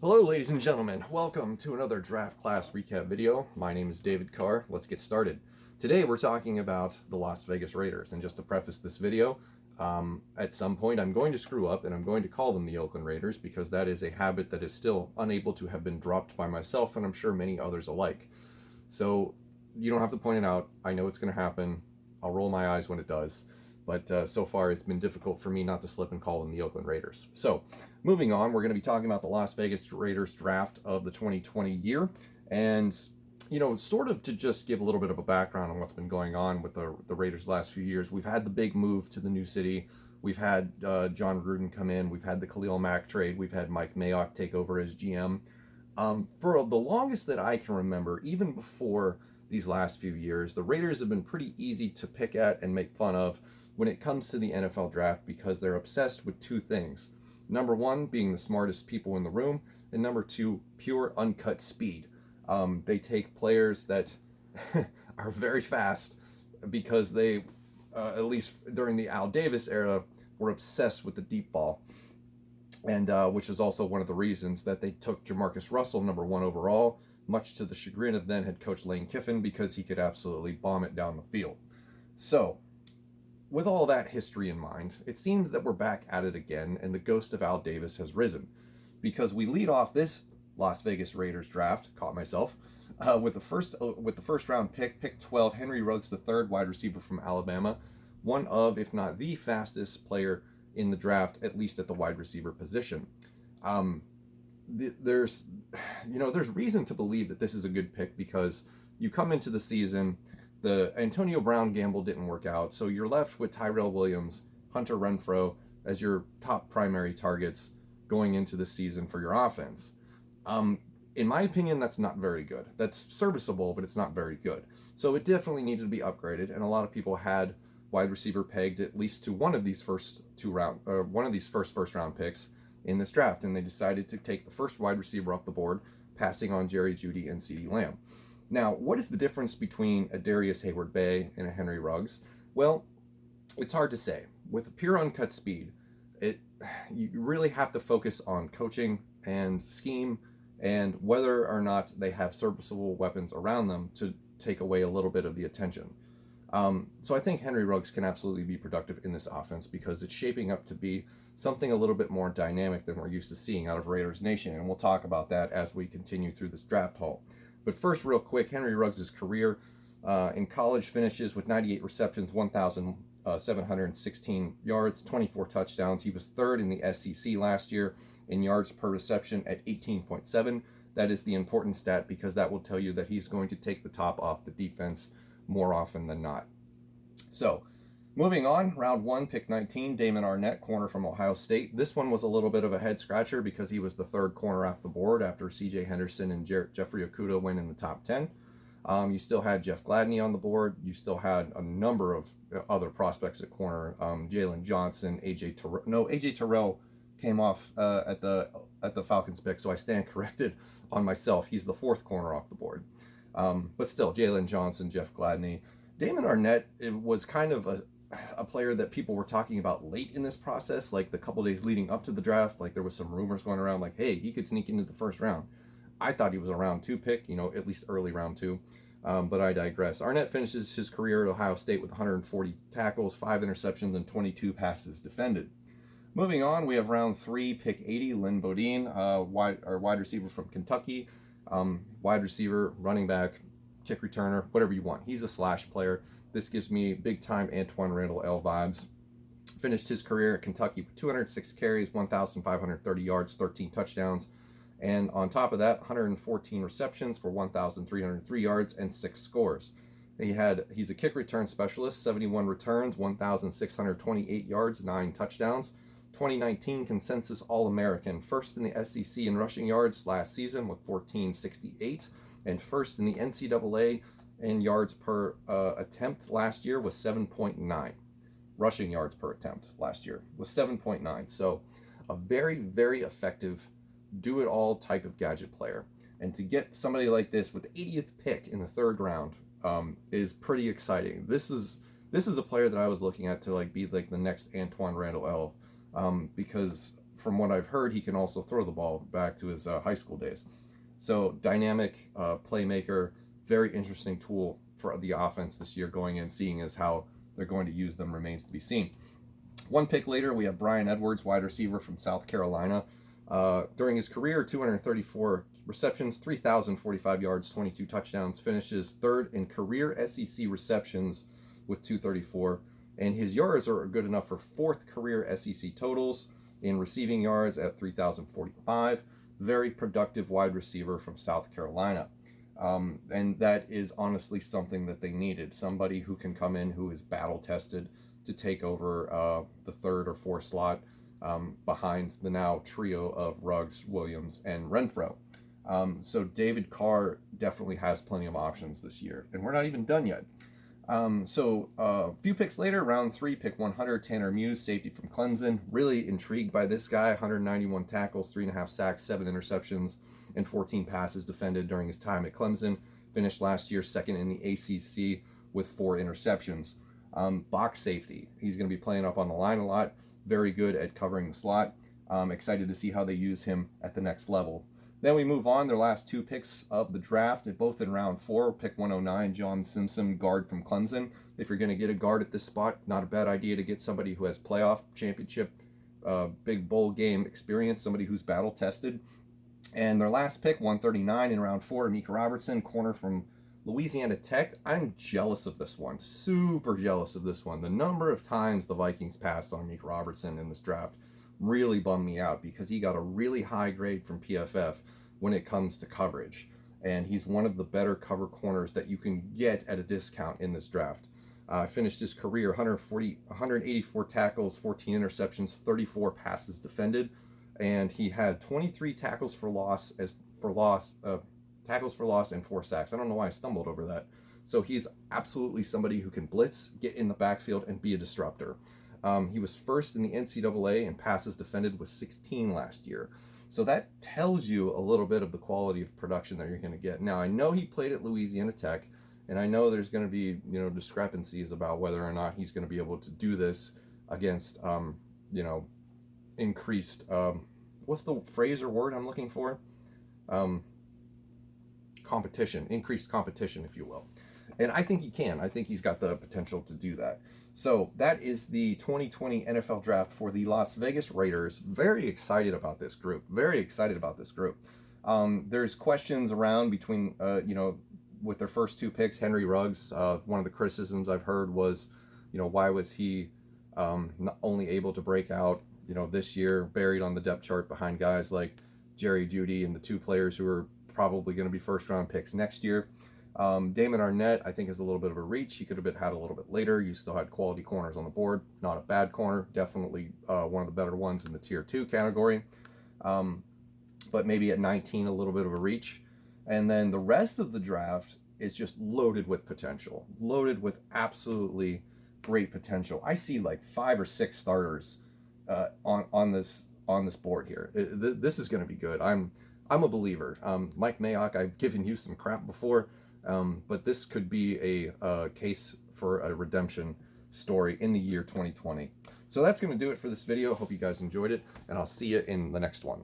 Hello ladies and gentlemen, welcome to another draft class recap video. My name is David Carr. Let's get started. Today we're talking about the Las Vegas Raiders, and just to preface this video, at some point I'm going to screw up and I'm going to call them the Oakland Raiders because that is a habit that is still unable to have been dropped by myself and I'm sure many others alike. So you don't have to point it out. I know it's going to happen. I'll roll my eyes when it does. But so far it's been difficult for me not to slip and call them the Oakland Raiders. So moving on, we're going to be talking about the Las Vegas Raiders draft of the 2020 year. And, sort of to just give a little bit of a background on what's been going on with the Raiders last few years. We've had the big move to the new city. We've had John Gruden come in. We've had the Khalil Mack trade. We've had Mike Mayock take over as GM. For the longest that I can remember, even before these last few years, the Raiders have been pretty easy to pick at and make fun of when it comes to the NFL draft because they're obsessed with two things. Number one, being the smartest people in the room, and number two, pure uncut speed. They take players that are very fast because they, at least during the Al Davis era, were obsessed with the deep ball. And which is also one of the reasons that they took Jamarcus Russell number one overall, much to the chagrin of then head coach Lane Kiffin, because he could absolutely bomb it down the field. So, with all that history in mind, it seems that we're back at it again, and the ghost of Al Davis has risen, because we lead off this Las Vegas Raiders draft, caught myself, with the first round pick 12, Henry Rhodes III, wide receiver from Alabama, one of, if not the fastest player in the draft, at least at the wide receiver position. There's reason to believe that this is a good pick because you come into the season, the Antonio Brown gamble didn't work out, so you're left with Tyrell Williams, Hunter Renfrow as your top primary targets going into the season for your offense. In my opinion, that's not very good. That's serviceable, but it's not very good. So it definitely needed to be upgraded, and a lot of people had wide receiver pegged at least to one of these first first round picks in this draft, and they decided to take the first wide receiver off the board, passing on Jerry Jeudy and CeeDee Lamb. Now, what is the difference between a Darius Hayward-Bay and a Henry Ruggs? Well, it's hard to say. With pure uncut speed, you really have to focus on coaching and scheme and whether or not they have serviceable weapons around them to take away a little bit of the attention. So I think Henry Ruggs can absolutely be productive in this offense because it's shaping up to be something a little bit more dynamic than we're used to seeing out of Raiders Nation, and we'll talk about that as we continue through this draft haul. But first, real quick, Henry Ruggs' career in college finishes with 98 receptions, 1,716 yards, 24 touchdowns. He was third in the SEC last year in yards per reception at 18.7. That is the important stat because that will tell you that he's going to take the top off the defense more often than not. So, moving on, round one, pick 19, Damon Arnett, corner from Ohio State. This one was a little bit of a head scratcher because he was the third corner off the board after C.J. Henderson and Jeffrey Okudah went in the top 10. You still had Jeff Gladney on the board. You still had a number of other prospects at corner. Jalen Johnson, A.J. Terrell. No, A.J. Terrell came off at the Falcons pick, so I stand corrected on myself. He's the fourth corner off the board. But still, Jalen Johnson, Jeff Gladney. Damon Arnett, it was kind of a player that people were talking about late in this process, like the couple days leading up to the draft. Like there was some rumors going around like, hey, he could sneak into the first round. I thought he was a round two pick, at least early round two. But I digress. Arnett finishes his career at Ohio State with 140 tackles, 5 interceptions, and 22 passes defended. Moving on, we have round 3, pick 80, Lynn Bodine, wide receiver from Kentucky. Wide receiver, running back, kick returner, whatever you want. He's a slash player. This gives me big-time Antoine Randall L vibes. Finished his career at Kentucky with 206 carries, 1,530 yards, 13 touchdowns. And on top of that, 114 receptions for 1,303 yards and 6 scores. He's a kick return specialist, 71 returns, 1,628 yards, 9 touchdowns. 2019 consensus All-American, first in the SEC in rushing yards last season with 1,468, and first in the NCAA in yards per attempt last year was 7.9. Rushing yards per attempt last year was 7.9. So a very, very effective do-it-all type of gadget player. And to get somebody like this with the 80th pick in the third round is pretty exciting. This is a player that I was looking at to be the next Antoine Randall L. Because from what I've heard, he can also throw the ball back to his high school days. So dynamic playmaker, very interesting tool for the offense this year going in, seeing as how they're going to use them remains to be seen. One pick later, we have Bryan Edwards, wide receiver from South Carolina. During his career, 234 receptions, 3,045 yards, 22 touchdowns, finishes third in career SEC receptions with 234. And his yards are good enough for fourth career SEC totals in receiving yards at 3,045. Very productive wide receiver from South Carolina. And that is honestly something that they needed. Somebody who can come in who is battle tested to take over the third or fourth slot behind the now trio of Ruggs, Williams, and Renfro. So David Carr definitely has plenty of options this year. And we're not even done yet. So a few picks later, round 3, pick 100, Tanner Muse, safety from Clemson. Really intrigued by this guy. 191 tackles, 3.5 sacks, 7 interceptions, and 14 passes defended during his time at Clemson. Finished last year second in the ACC with 4 interceptions. Box safety. He's going to be playing up on the line a lot. Very good at covering the slot. Excited to see how they use him at the next level. Then we move on, their last 2 picks of the draft, both in round 4. Pick 109, John Simpson, guard from Clemson. If you're going to get a guard at this spot, not a bad idea to get somebody who has playoff, championship, big bowl game experience, somebody who's battle tested. And their last pick, 139 in round 4, Amica Robertson, corner from Louisiana Tech. I'm jealous of this one, super jealous of this one. The number of times the Vikings passed on Amica Robertson in this draft really bummed me out because he got a really high grade from PFF when it comes to coverage. And he's one of the better cover corners that you can get at a discount in this draft. Finished his career 184 tackles, 14 interceptions, 34 passes defended. And he had 23 tackles for loss and 4 sacks. I don't know why I stumbled over that. So he's absolutely somebody who can blitz, get in the backfield, and be a disruptor. He was first in the NCAA in passes defended with 16 last year. So that tells you a little bit of the quality of production that you're going to get. Now, I know he played at Louisiana Tech, and I know there's going to be, discrepancies about whether or not he's going to be able to do this against, increased, what's the phrase or word I'm looking for? Competition, increased competition, if you will. And I think he can. I think he's got the potential to do that. So that is the 2020 NFL Draft for the Las Vegas Raiders. Very excited about this group. There's questions around between, with their first 2 picks, Henry Ruggs. One of the criticisms I've heard was, why was he not only able to break out, this year, buried on the depth chart behind guys like Jerry Jeudy and the 2 players who are probably going to be first-round picks next year. Damon Arnett, I think, is a little bit of a reach. He could have been had a little bit later. You still had quality corners on the board. Not a bad corner. Definitely one of the better ones in the tier 2 category. But maybe at 19, a little bit of a reach. And then the rest of the draft is just loaded with potential. Loaded with absolutely great potential. I see like 5 or 6 starters on this board here. This is going to be good. I'm a believer. Mike Mayock, I've given you some crap before. But this could be a case for a redemption story in the year 2020. So that's going to do it for this video. Hope you guys enjoyed it, and I'll see you in the next one.